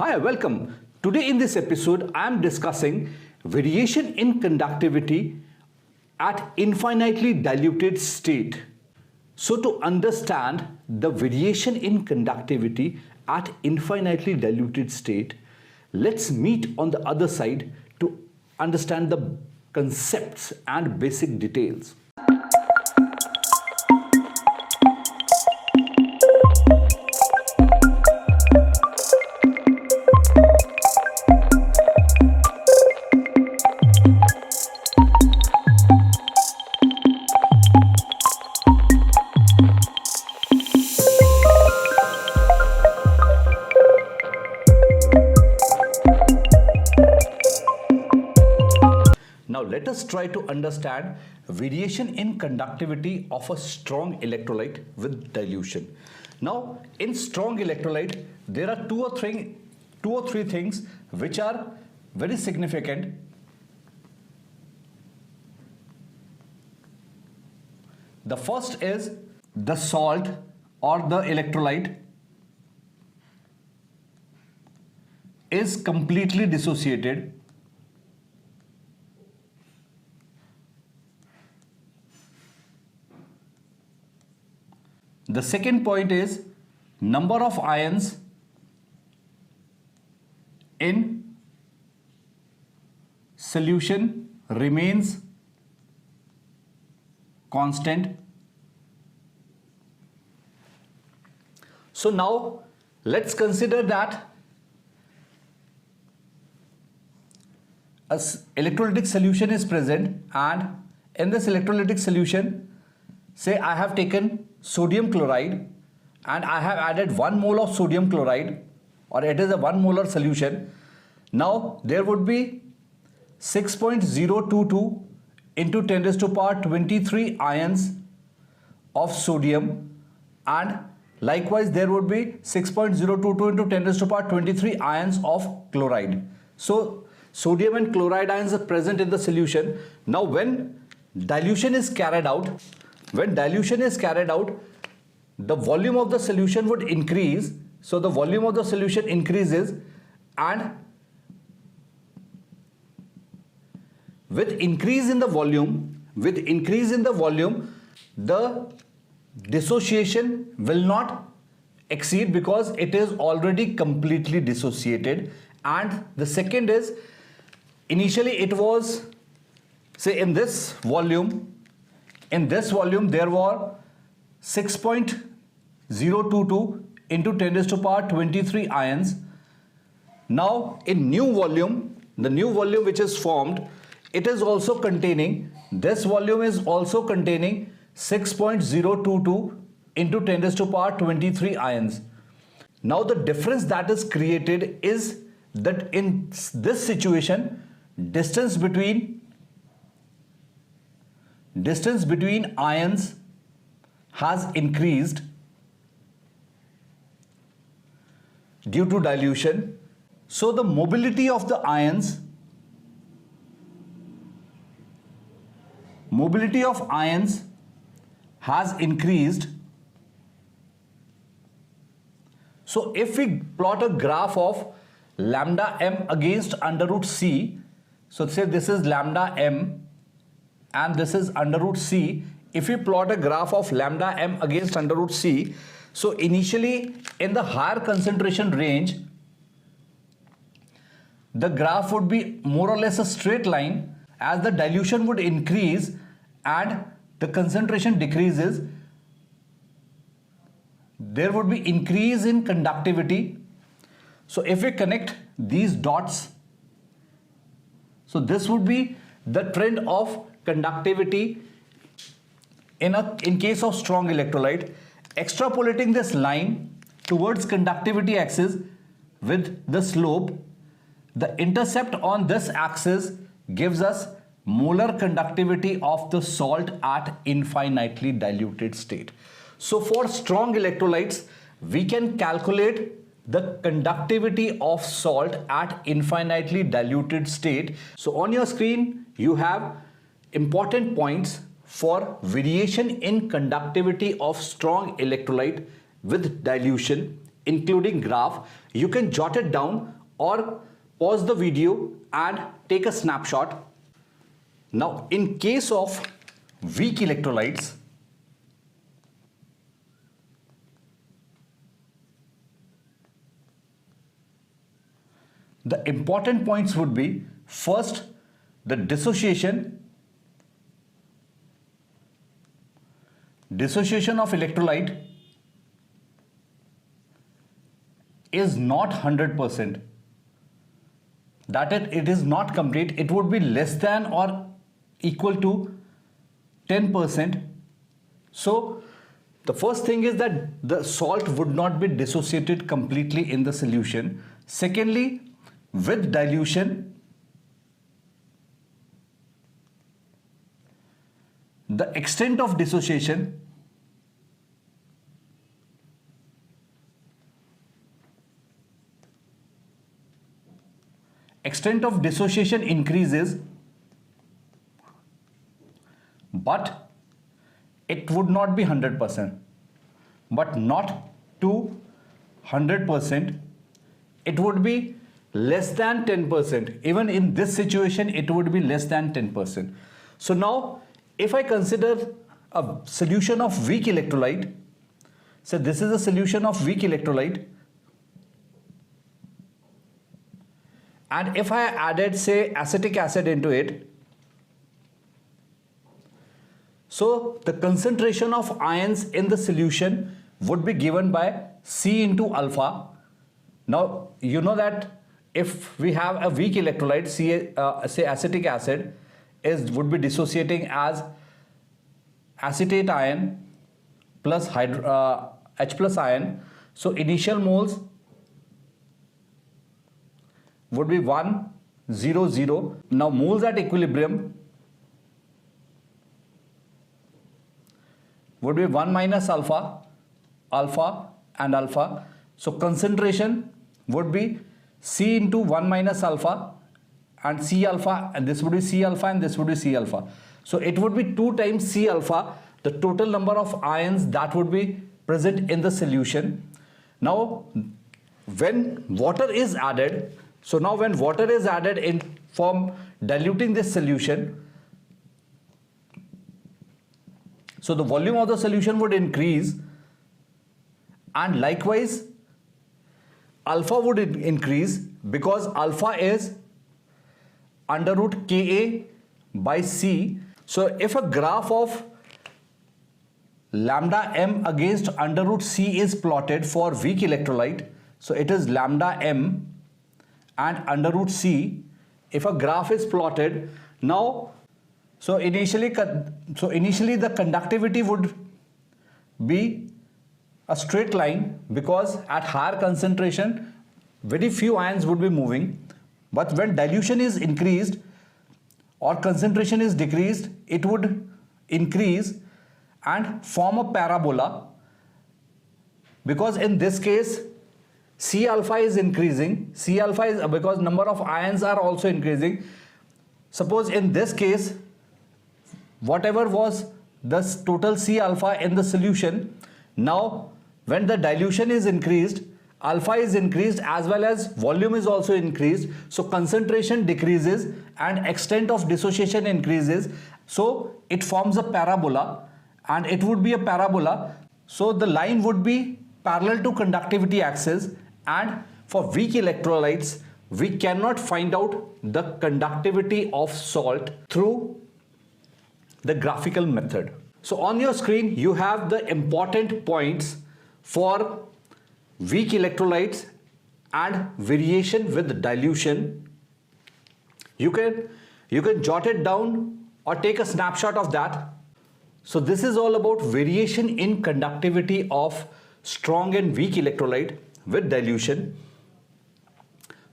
Hi, welcome. Today in this episode, I am discussing variation in conductivity at infinitely diluted state. So to understand the variation in conductivity at infinitely diluted state, let's meet on the other side to understand the concepts and basic details. Now let us try to understand variation in conductivity of a strong electrolyte with dilution. Now in strong electrolyte, there are two or three things which are very significant. The first is the salt or the electrolyte is completely dissociated. The second point is number of ions in solution remains constant. So now let's consider that an electrolytic solution is present, and in this electrolytic solution, say I have taken sodium chloride and I have added 1 mole of sodium chloride, or it is a 1 molar solution. Now there would be 6.022 into 10 raised to power 23 ions of sodium, and likewise there would be 6.022 into 10 raised to power 23 ions of chloride. So sodium and chloride ions are present in the solution. Now when dilution is carried out, the volume of the solution would increase. So the volume of the solution increases, and with increase in the volume, the dissociation will not exceed because it is already completely dissociated. And the second is, initially it was, say in this volume there were 6.022 into 10 raised to power 23 ions. Now in new volume, the new volume which is formed, it is also containing, this volume is also containing 6.022 into 10 raised to power 23 ions. Now the difference that is created is that in this situation, distance between ions has increased due to dilution. So the mobility of the ions has increased. So if we plot a graph of lambda m against under root c, so say this is lambda m and this is under root c. If we plot a graph of lambda m against under root c, so initially in the higher concentration range, the graph would be more or less a straight line. As the dilution would increase and the concentration decreases, there would be increase in conductivity. So if we connect these dots, so this would be the trend of conductivity in case of strong electrolyte. Extrapolating this line towards conductivity axis with the slope, the intercept on this axis gives us molar conductivity of the salt at infinitely diluted state. So for strong electrolytes, we can calculate the conductivity of salt at infinitely diluted state. So on your screen, you have important points for variation in conductivity of strong electrolyte with dilution including graph. You can jot it down or pause the video and take a snapshot. Now, in case of weak electrolytes, the important points would be, first, the dissociation of electrolyte is not 100%. That it is not complete. It would be less than or equal to 10%. So the first thing is that the salt would not be dissociated completely in the solution. Secondly, with dilution, the extent of dissociation increases, but it would not be 100%, but not to 100%. It would be less than 10%. Even in this situation, it would be less than 10%. So now, if I consider a solution of weak electrolyte, so this is a solution of weak electrolyte, and if I added, say, acetic acid into it, so the concentration of ions in the solution would be given by C into alpha. Now, you know that if we have a weak electrolyte, say acetic acid, would be dissociating as acetate ion plus H plus ion. So initial moles would be 1, 0, 0. Now moles at equilibrium would be 1 minus alpha, alpha and alpha. So concentration would be C into 1 minus alpha and C alpha, and this would be C alpha and this would be C alpha. So it would be 2 times C alpha, the total number of ions that would be present in the solution. Now, when water is added, so now when water is added in form diluting this solution, so the volume of the solution would increase, and likewise alpha would increase, because alpha is under root Ka by C. So if a graph of lambda m against under root C is plotted for weak electrolyte, so it is lambda m and under root C. If a graph is plotted, now so initially the conductivity would be a straight line, because at higher concentration very few ions would be moving. But when dilution is increased or concentration is decreased, it would increase and form a parabola, because in this case C alpha is increasing. C alpha is because number of ions are also increasing. Suppose in this case, whatever was the total C alpha in the solution, now when the dilution is increased, alpha is increased as well as volume is also increased. So concentration decreases and extent of dissociation increases. So it forms a parabola, and it would be a parabola. So the line would be parallel to conductivity axis, and for weak electrolytes, we cannot find out the conductivity of salt through the graphical method. So on your screen, you have the important points for weak electrolytes and variation with dilution. You can jot it down or take a snapshot of that. So this is all about variation in conductivity of strong and weak electrolyte with dilution.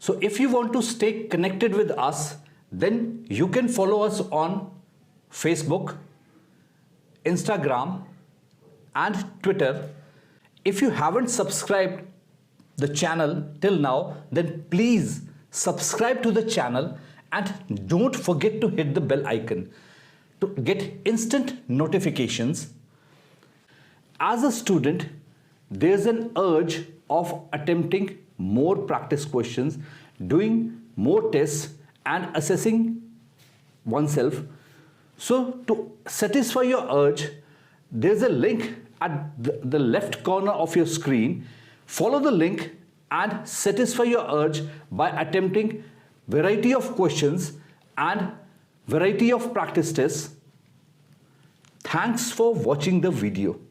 So if you want to stay connected with us, then you can follow us on Facebook, Instagram and Twitter. If you haven't subscribed the channel till now, then please subscribe to the channel and don't forget to hit the bell icon to get instant notifications. As a student, there's an urge of attempting more practice questions, doing more tests, and assessing oneself. So to satisfy your urge, there's a link at the left corner of your screen. Follow the link and satisfy your urge by attempting variety of questions and variety of practice tests. Thanks for watching the video.